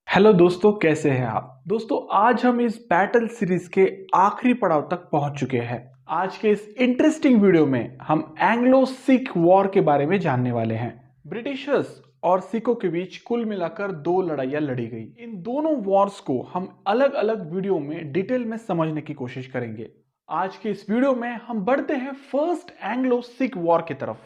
Hello दोस्तों, कैसे हैं आप। दोस्तों, आज हम इस बैटल सीरीज के आखिरी पड़ाव तक पहुंच चुके हैं। आज के इस इंटरेस्टिंग वीडियो में हम एंग्लो सिख वॉर के बारे में जानने वाले हैं। ब्रिटिशर्स और सिखों के बीच कुल मिलाकर दो लड़ाइयां लड़ी गई। इन दोनों वॉर्स को हम अलग अलग वीडियो में डिटेल में समझने की कोशिश करेंगे। आज के इस वीडियो में हम बढ़ते हैं फर्स्ट एंग्लो सिख वॉर की तरफ।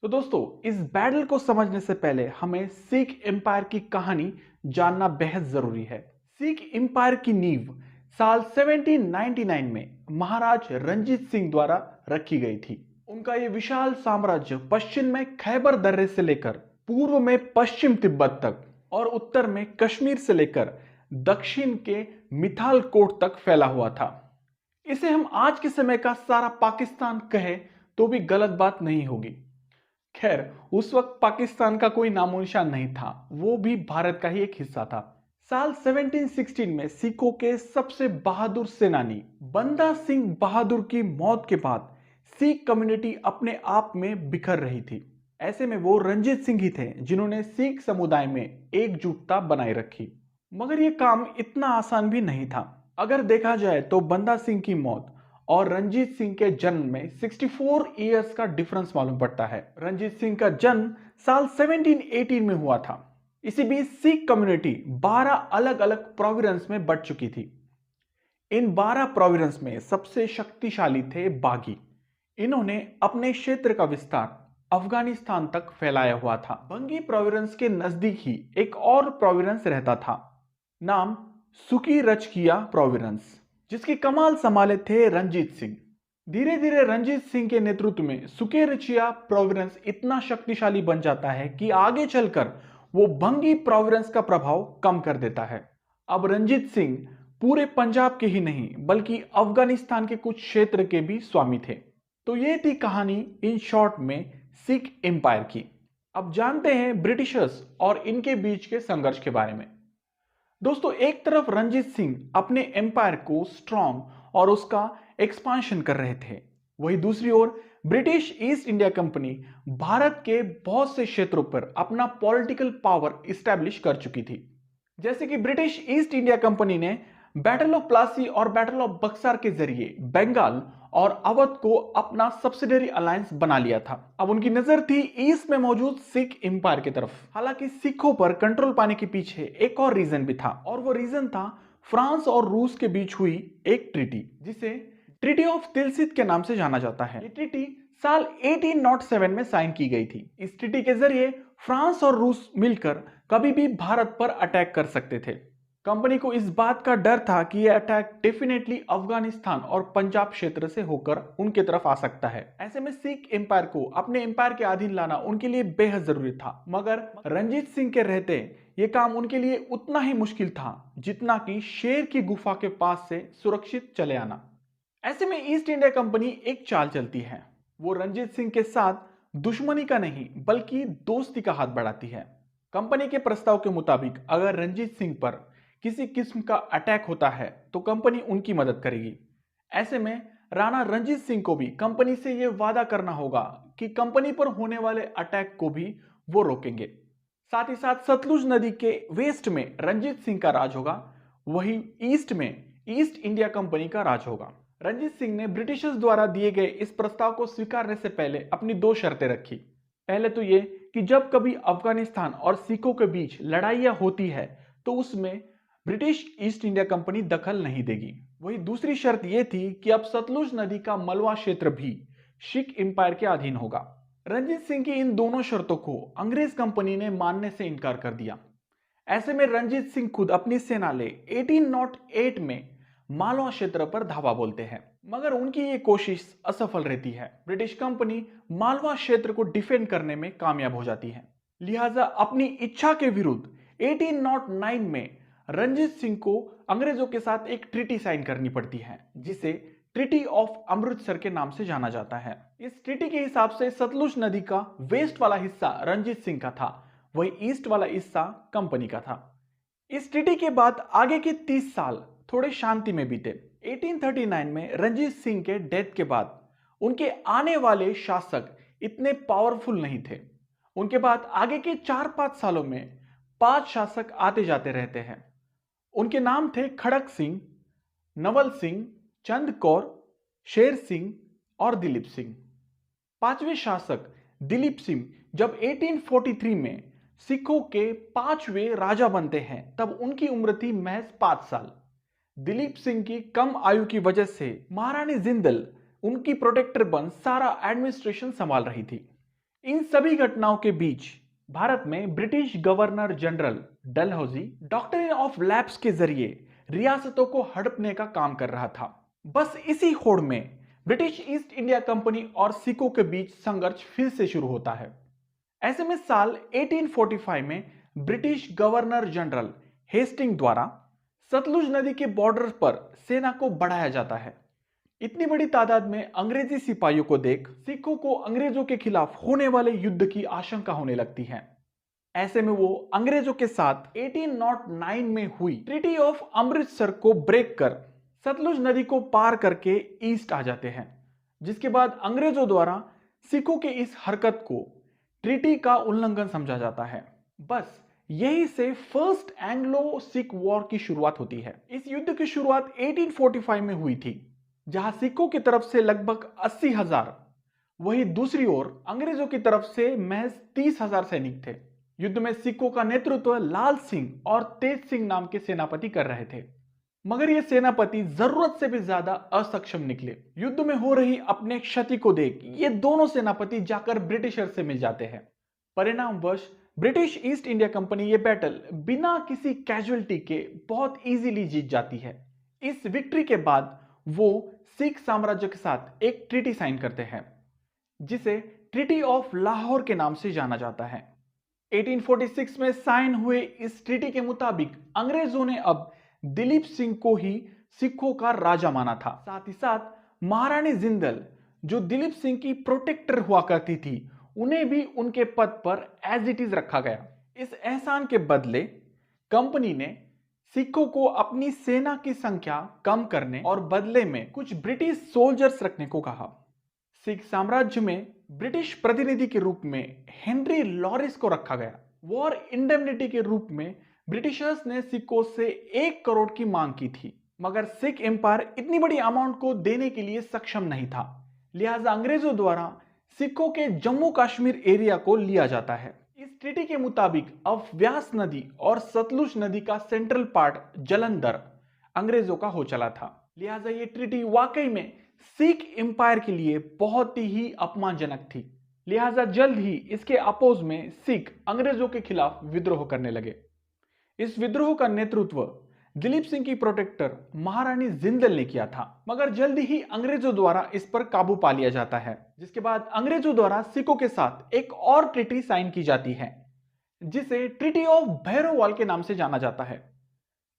तो दोस्तों, इस बैटल को समझने से पहले हमें सिख एम्पायर की कहानी जानना बेहद जरूरी है। सिख एम्पायर की नींव साल 1799 में महाराज रंजीत सिंह द्वारा रखी गई थी। उनका यह विशाल साम्राज्य पश्चिम में खैबर दर्रे से लेकर पूर्व में पश्चिम तिब्बत तक और उत्तर में कश्मीर से लेकर दक्षिण के मिथालकोट तक फैला हुआ था। इसे हम आज के समय का सारा पाकिस्तान कहे तो भी गलत बात नहीं होगी। खैर, उस वक्त पाकिस्तान का कोई नामो निशान नहीं था, वो भी भारत का ही एक हिस्सा था। साल 1716 में सिखों के सबसे बहादुर सेनानी बंदा सिंह बहादुर की मौत के बाद सिख कम्युनिटी अपने आप में बिखर रही थी। ऐसे में वो रंजीत सिंह ही थे जिन्होंने सिख समुदाय में एकजुटता बनाए रखी। मगर यह काम इतना आसान भी नहीं था। अगर देखा जाए तो बंदा सिंह की मौत और रंजीत सिंह के जन्म में 64 इयर्स का डिफरेंस मालूम पड़ता है। रंजीत सिंह का जन्म साल 1718 में हुआ था। इसी बीच सिख कम्युनिटी 12 अलग अलग प्रोविंस में बंट चुकी थी। इन 12 प्रोविंस में सबसे शक्तिशाली थे बागी। इन्होंने अपने क्षेत्र का विस्तार अफगानिस्तान तक फैलाया हुआ था। बंगी प्रोविंस के नजदीक ही एक और प्रोविंस रहता था, नाम सुकी रचकिया प्रोविंस, जिसकी कमाल संभाले थे रंजीत सिंह। धीरे धीरे रंजीत सिंह के नेतृत्व में सुकेरचिया प्रोविंस इतना शक्तिशाली बन जाता है कि आगे चलकर वो भंगी प्रोविंस का प्रभाव कम कर देता है। अब रंजीत सिंह पूरे पंजाब के ही नहीं बल्कि अफगानिस्तान के कुछ क्षेत्र के भी स्वामी थे। तो ये थी कहानी इन शॉर्ट में सिख एम्पायर की। अब जानते हैं ब्रिटिशर्स और इनके बीच के संघर्ष के बारे में। दोस्तों, एक तरफ रंजीत सिंह अपने एम्पायर को स्ट्रॉन्ग और उसका एक्सपांशन कर रहे थे, वहीं दूसरी ओर British East India Company Bharat के बहुत से क्षेत्रों पर अपना पॉलिटिकल पावर इस्टेब्लिश कर चुकी थी। जैसे कि ब्रिटिश ईस्ट इंडिया कंपनी ने बैटल ऑफ प्लासी और बैटल ऑफ बक्सर के जरिए बंगाल और अवध को अपना सब्सिडरी अलायंस बना लिया था। अब उनकी नजर थी ईस्ट में मौजूद सिख एम्पायर की तरफ। हालांकि सिखों पर कंट्रोल पाने के पीछे एक और रीजन भी था, और वो रीजन था फ्रांस और रूस के बीच हुई एक ट्रीटी, जिसे ट्रीटी ऑफ तिलसित के नाम से जाना जाता है। ये ट्रीटी साल 1807 में साइन की गई थी। इस ट्रीटी के जरिए फ्रांस और रूस मिलकर कभी भी भारत पर अटैक कर सकते थे। कंपनी को इस बात का डर था कि यह अटैक डेफिनेटली अफगानिस्तान और पंजाब क्षेत्र से होकर उनके तरफ आ सकता है। ऐसे में सिख एम्पायर को अपने एम्पायर के अधीन लाना उनके लिए बेहद जरूरी था। मगर रंजीत सिंह के रहते यह काम उनके लिए उतना ही मुश्किल था जितना कि शेर की गुफा के पास से सुरक्षित चले आना। ऐसे में ईस्ट इंडिया कंपनी एक चाल चलती है। वो रंजीत सिंह के साथ दुश्मनी का नहीं बल्कि दोस्ती का हाथ बढ़ाती है। कंपनी के प्रस्ताव के मुताबिक अगर रंजीत सिंह पर किसी किस्म का अटैक होता है तो कंपनी उनकी मदद करेगी। ऐसे में राणा रंजीत सिंह को भी कंपनी से यह वादा करना होगा कि कंपनी पर होने वाले अटैक को भी वो रोकेंगे। साथ ही साथ सतलुज नदी के वेस्ट में रंजीत सिंह का राज होगा, वहीं ईस्ट में ईस्ट इंडिया कंपनी का राज होगा। रंजीत सिंह ने ब्रिटिशर्स द्वारा दिए गए इस प्रस्ताव को स्वीकारने से पहले अपनी दो शर्तें रखी। पहले तो ये कि जब कभी अफगानिस्तान और सिखों के बीच लड़ाइयां होती है तो उसमें ब्रिटिश ईस्ट इंडिया कंपनी दखल नहीं देगी। वही दूसरी शर्त यह थी कि अब सतलुज नदी का मलवा क्षेत्र भी सिख एम्पायर के अधीन होगा। रंजीत सिंह की इन दोनों शर्तों को अंग्रेज कंपनी ने मानने से इनकार कर दिया। ऐसे में रंजीत सिंह खुद अपनी सेना ले 1808 में मालवा क्षेत्र पर धावा बोलते हैं, मगर उनकी ये कोशिश असफल रहती है। ब्रिटिश कंपनी मालवा क्षेत्र को डिफेंड करने में कामयाब हो जाती है। लिहाजा अपनी इच्छा के विरुद्ध 1809 में रंजीत सिंह को अंग्रेजों के साथ एक ट्रीटी साइन करनी पड़ती है, जिसे ट्रीटी ऑफ अमृतसर के नाम से जाना जाता है। इस ट्रीटी के हिसाब से सतलुज नदी का वेस्ट वाला हिस्सा रंजीत सिंह का था, वही ईस्ट वाला हिस्सा कंपनी का था। इस ट्रीटी के बाद आगे के 30 साल थोड़े शांति में बीते। 1839 में रणजीत सिंह के डेथ के बाद उनके आने वाले शासक इतने पावरफुल नहीं थे। उनके बाद आगे के 4-5 सालों में 5 शासक आते जाते रहते हैं। उनके नाम थे खड़क सिंह, नवल सिंह, चंद कौर, शेर सिंह और दिलीप सिंह। 5वें शासक दिलीप सिंह जब 1843 में सिखों के 5वें राजा बनते हैं तब उनकी उम्र थी महज 5 साल। दिलीप सिंह की कम आयु की वजह से महारानी जिंदल उनकी प्रोटेक्टर बन सारा एडमिनिस्ट्रेशन संभाल रही थी। इन सभी घटनाओं के बीच भारत में British governor general Dalhousie doctrine of lapse के जरिए रियासतों को हड़पने का काम कर रहा था। बस इसी होड़ में ब्रिटिश ईस्ट इंडिया कंपनी और सिखों के बीच संघर्ष फिर से शुरू होता है। ऐसे में साल 1845 में ब्रिटिश गवर्नर जनरल हेस्टिंग द्वारा सतलुज नदी के बॉर्डर पर सेना को बढ़ाया जाता है। इतनी बड़ी तादाद में अंग्रेजी सिपाहियों को देख सिखों को अंग्रेजों के खिलाफ होने वाले युद्ध की आशंका होने लगती है। ऐसे में वो अंग्रेजों के साथ 1809 में हुई ट्रीटी ऑफ अमृतसर को ब्रेक कर सतलुज नदी को पार करके ईस्ट आ जाते हैं, जिसके बाद अंग्रेजों द्वारा सिखों के इस हरकत को ट्रीटी का उल्लंघन समझा जाता है। बस यही से फर्स्ट एंग्लो सिख वॉर की शुरुआत होती है। इस युद्ध की शुरुआत 1845 में हुई थी, जहां सिखों की तरफ से लगभग 80,000, वहीं दूसरी ओर अंग्रेजों की तरफ से महज 30,000 सैनिक थे। युद्ध में सिखों का नेतृत्व लाल सिंह और तेज सिंह नाम के सेनापति कर रहे थे, मगर ये सेनापति जरूरत से भी ज्यादा असक्षम निकले। युद्ध में हो रही अपने क्षति को देख ये दोनों सेनापति जाकर ब्रिटिशर से मिल जाते हैं। परिणामवश ब्रिटिश ईस्ट इंडिया कंपनी ये बैटल बिना किसी कैजुअलिटी के बहुत इजीली जीत जाती है। इस विक्ट्री के बाद वो सिख साम्राज्य के साथ एक ट्रीटी साइन करते हैं, जिसे ट्रीटी ऑफ लाहौर के नाम से जाना जाता है। 1846 में साइन हुए इस ट्रीटी के मुताबिक अंग्रेजों ने अब दिलीप सिंह को ही सिखों का राजा माना था। साथ ही साथ महारानी जिंदल, जो दिलीप सिंह की प्रोटेक्टर हुआ करती थी, उन्हें भी उनके पद पर एज इट इज रखा गया। इस एहसान के बदले कंपनी ने सिखों को अपनी सेना की संख्या कम करने और बदले में कुछ ब्रिटिश सोल्जर्स रखने को कहा। सिख साम्राज्य में ब्रिटिश प्रतिनिधि के रूप में हेनरी लॉरिस को रखा गया। वॉर इंडेमनिटी के रूप में ब्रिटिशर्स ने सिखों से 1 करोड़ की मांग की थी, मगर सिख एम्पायर इतनी बड़ी अमाउंट को देने के लिए सक्षम नहीं था। लिहाजा अंग्रेजों द्वारा सिखों के जम्मू कश्मीर एरिया को लिया जाता है। इस ट्रीटी के मुताबिक अब व्यास नदी और सतलुज नदी का सेंट्रल पार्ट जलंधर अंग्रेजों का हो चला था। लिहाजा ये ट्रीटी वाकई में सिख एम्पायर के लिए बहुत ही अपमानजनक थी। लिहाजा जल्द ही इसके अपोज में सिख अंग्रेजों के खिलाफ विद्रोह करने लगे। इस विद्रोह का नेतृत्व दिलीप सिंह की प्रोटेक्टर महारानी जिंदल ने किया था, मगर जल्दी ही अंग्रेजों द्वारा इस पर काबू पा लिया जाता है, जिसके बाद अंग्रेजों द्वारा सिखों के साथ एक और ट्रीटी साइन की जाती है, जिसे ट्रीटी ऑफ भैरोवाल के नाम से जाना जाता है।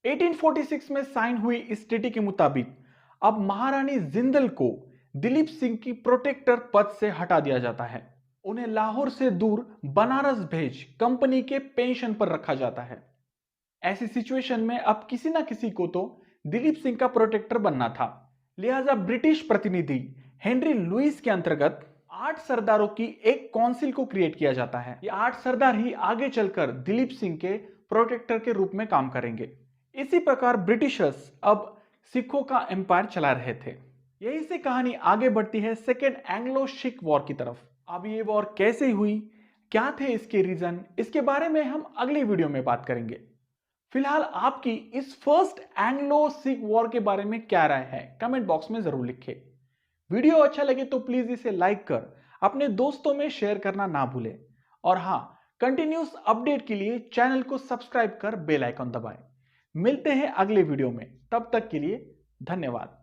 1846 में साइन हुई इस ट्रीटी के मुताबिक अब महारानी जिंदल को दिलीप सिंह की प्रोटेक्टर पद से हटा दिया जाता है। उन्हें लाहौर से दूर बनारस भेज कंपनी के पेंशन पर रखा जाता है। ऐसी सिचुएशन में अब किसी ना किसी को तो दिलीप सिंह का प्रोटेक्टर बनना था। लिहाजा ब्रिटिश प्रतिनिधि हेनरी लुइस के अंतर्गत 8 सरदारों की एक काउंसिल को क्रिएट किया जाता है। ये 8 सरदार ही आगे चलकर दिलीप सिंह के प्रोटेक्टर के रूप में काम करेंगे। इसी प्रकार ब्रिटिशर्स अब सिखों का एम्पायर चला रहे थे। यही से कहानी आगे बढ़ती है सेकेंड एंग्लो सिख वॉर की तरफ। अब ये वॉर कैसे हुई, क्या थे इसके रीजन, इसके बारे में हम अगली वीडियो में बात करेंगे। फिलहाल आपकी इस फर्स्ट एंग्लो सिख वॉर के बारे में क्या राय है, कमेंट बॉक्स में जरूर लिखें। वीडियो अच्छा लगे तो प्लीज इसे लाइक कर अपने दोस्तों में शेयर करना ना भूलें, और हाँ, कंटिन्यूस अपडेट के लिए चैनल को सब्सक्राइब कर बेल आइकन दबाएं। मिलते हैं अगले वीडियो में, तब तक के लिए धन्यवाद।